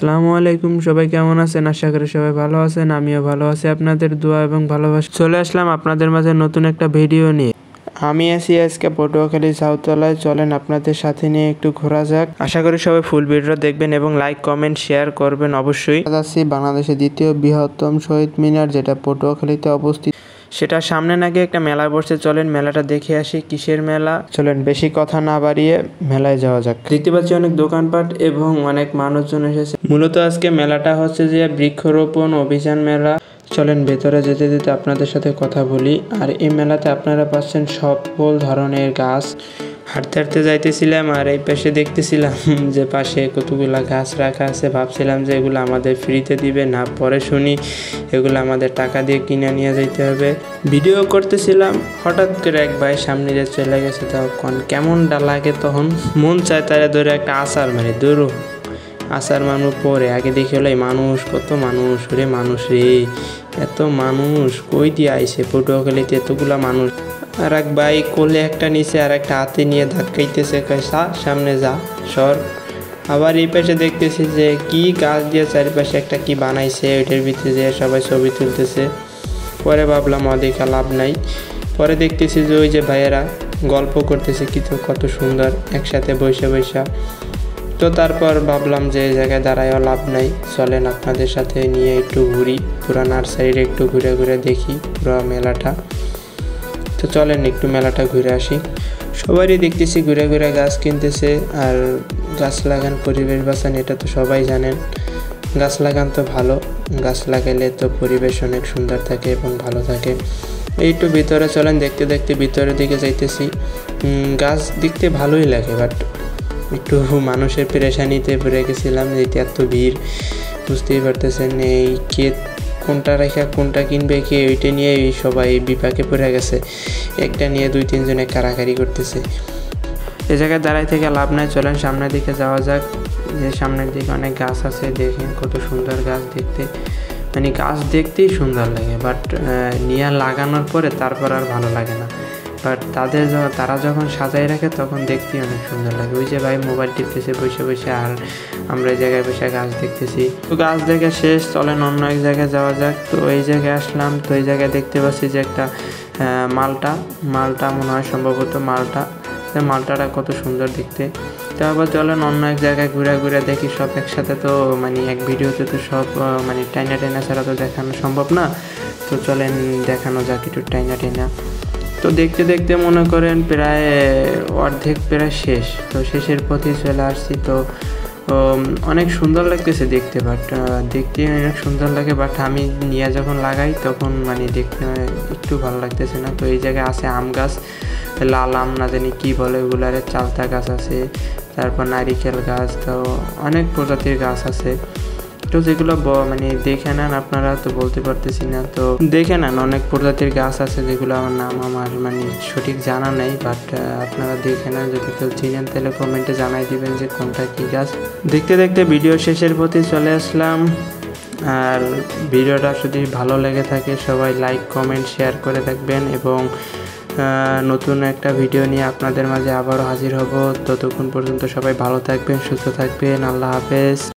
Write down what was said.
আসসালামু আলাইকুম, সবাই কেমন আছেন? আশা করি সবাই ভালো আছেন। আমিও ভালো আছি, আপনাদের দোয়া এবং ভালোবাসা। চলে আসলাম আপনাদের মাঝে নতুন একটা ভিডিও নিয়ে। আমি আছি আজকে পটুয়াখালী সাউথতলায়। চলেন আপনাদের সাথে নিয়ে একটু ঘোরা যাক। আশা করি সবাই ফুল ভিডিও দেখবেন এবং লাইক কমেন্ট শেয়ার করবেন অবশ্যই। আছি বাংলাদেশের দ্বিতীয় বৃহত্তম শহীদ মিনার, যেটা পটুয়াখালীতে অবস্থিত। সেটা সামনে নাকি একটা মেলা বসছে, চলেন মেলাটা দেখে আসি। কিসের মেলা? চলেন বেশি কথা না বাড়িয়ে মেলায় যাওয়া যাক। দেখতে পাচ্ছি অনেক দোকানপাট এবং অনেক মানুষজন এসেছে। মূলত আজকে মেলাটা হচ্ছে যে বৃক্ষরোপণ অভিযান মেলা। চলেন ভেতরে যেতে যেতে আপনাদের সাথে কথা বলি। আর এই মেলাতে আপনারা পাচ্ছেন সকল ধরনের গাছ। হাঁটতে হাঁটতে যাইতেছিলাম আর এই পাশে দেখতেছিলাম যে পাশে কতগুলা গাছ রাখা আছে। ভাবছিলাম যে এগুলো আমাদের ফ্রিতে দিবে না, পরে শুনি এগুলো আমাদের টাকা দিয়ে কিনে নিয়ে যাইতে হবে। ভিডিও করতেছিলাম, হঠাৎ করে এক ভাই সামনে দিয়ে চলে গেছে। তখন কেমনটা লাগে, তখন মন চায় তারা ধরে একটা আচার মানে দৌড়ো আচার মানুষ পরে আগে দেখে হলো মানুষ, কত মানুষ রে, মানুষ রে, এত মানুষ কই দিয়ে আইছে পটুয়াখালীতে এতগুলা মানুষ। আর এক ভাই কোলে একটা নিচে আর একটা হাতে নিয়ে ধাক্কাইতেছে, সামনে যা সর। আবার এই পাশে দেখতেছি যে কি গাছ দিয়ে চারিপাশে একটা কি বানাইছে, ওইটার ভিতরে যে সবাই ছবি তুলতেছে। পরে ভাবলাম অধিকা লাভ নাই। পরে দেখতেছি যে ওই যে ভাইয়েরা গল্প করতেছে কি, তো কত সুন্দর একসাথে বৈশা বৈশা। তো তারপর ভাবলাম যে এই জায়গায় দাঁড়ায়ও লাভ নাই, চলেন আপনাদের সাথে নিয়ে একটু ঘুরি, পুরো নার্সারির একটু ঘুরে ঘুরে দেখি পুরো মেলাটা। তো চলেন একটু মেলাটা ঘুরে আসি। সবারই দেখতেছি ঘুরে ঘুরে গাছ কিনতেছে। আর গাছ লাগান পরিবেশ বাঁচান, এটা তো সবাই জানেন। গাছ লাগান তো ভালো, গাছ লাগাইলে তো পরিবেশ অনেক সুন্দর থাকে এবং ভালো থাকে। একটু ভিতরে চলেন, দেখতে দেখতে ভিতরের দিকে যাইতেছি। গাছ দেখতে ভালোই লাগে, বাট একটু মানুষের পেরেশানিতে পড়ে গেছিলাম। যেটি এত ভিড়, বুঝতেই পারতেছেন। এই কে কোনটা রেখা কোনটা কিনবে কে, ওইটা নিয়ে সবাই বিপাকে পড়ে গেছে। একটা নিয়ে 2-3 জনে কারাকারি করতেছে। এ জায়গায় দাঁড়াই থেকে লাভ নাই, চলেন সামনের দিকে যাওয়া যাক। যে সামনের দিকে অনেক গাছ আছে, দেখেন কত সুন্দর গাছ দেখতে। মানে গাছ দেখতেই সুন্দর লাগে, বাট নিয়ে লাগানোর পরে তারপর আর ভালো লাগে না। বাট তারা যখন সাজাই রাখে তখন দেখতেই অনেক সুন্দর লাগে। ওই যে ভাই মোবাইল টিপতেছে বসে বসে, আর আমরা এই জায়গায় বসে গাছ দেখতেছি। তো গাছ দেখে শেষ, চলেন অন্য এক জায়গায় যাওয়া যাক। তো এই জায়গায় আসলাম, তো এই জায়গায় দেখতে পাচ্ছি যে একটা মালটা মনে হয় সম্ভবত মালটাটা কত সুন্দর দেখতে। তো আবার চলেন অন্য এক জায়গায় ঘুরে ঘুরে দেখি সব একসাথে। তো মানে এক ভিডিওতে তো সব মানে টাইনা ছাড়া তো দেখানো সম্ভব না। তো চলেন দেখানো যাক একটু টাইনা। তো দেখতে দেখতে মনে করেন প্রায় অর্ধেক প্রায় শেষ, তো শেষের পথে চলে আসছি। তো অনেক সুন্দর লাগতেছে দেখতে, বাট দেখতে অনেক সুন্দর লাগে, বাট আমি নিয়ে যখন লাগাই তখন মানে দেখতে একটু ভালো লাগতেছে না। তো এই জায়গায় আছে আম গাছ, লাল আম না জানি কি বলে ওগুলারে, চালতা গাছ আছে, তারপর নারিকেল গাছ, তো অনেক প্রজাতির গাছ আছে। তো যেগুলো মানে দেখে নেন আপনারা, তো বলতে পারতেছি না। তো দেখে নেন অনেক প্রজাতির গাছ আছে যেগুলো আমার নাম আমার মানে সঠিক জানা নেই, বাট আপনারা দেখে নেন। যদি কেউ চিনেন তাহলে কমেন্টে জানাই দিবেন যে কোনটা কী গাছ। দেখতে দেখতে ভিডিও শেষের প্রতি চলে আসলাম। আর ভিডিওটা যদি ভালো লেগে থাকে সবাই লাইক কমেন্ট শেয়ার করে থাকবেন, এবং নতুন একটা ভিডিও নিয়ে আপনাদের মাঝে আবারও হাজির হব। ততক্ষণ পর্যন্ত সবাই ভালো থাকবেন, সুস্থ থাকবেন। আল্লাহ হাফেজ।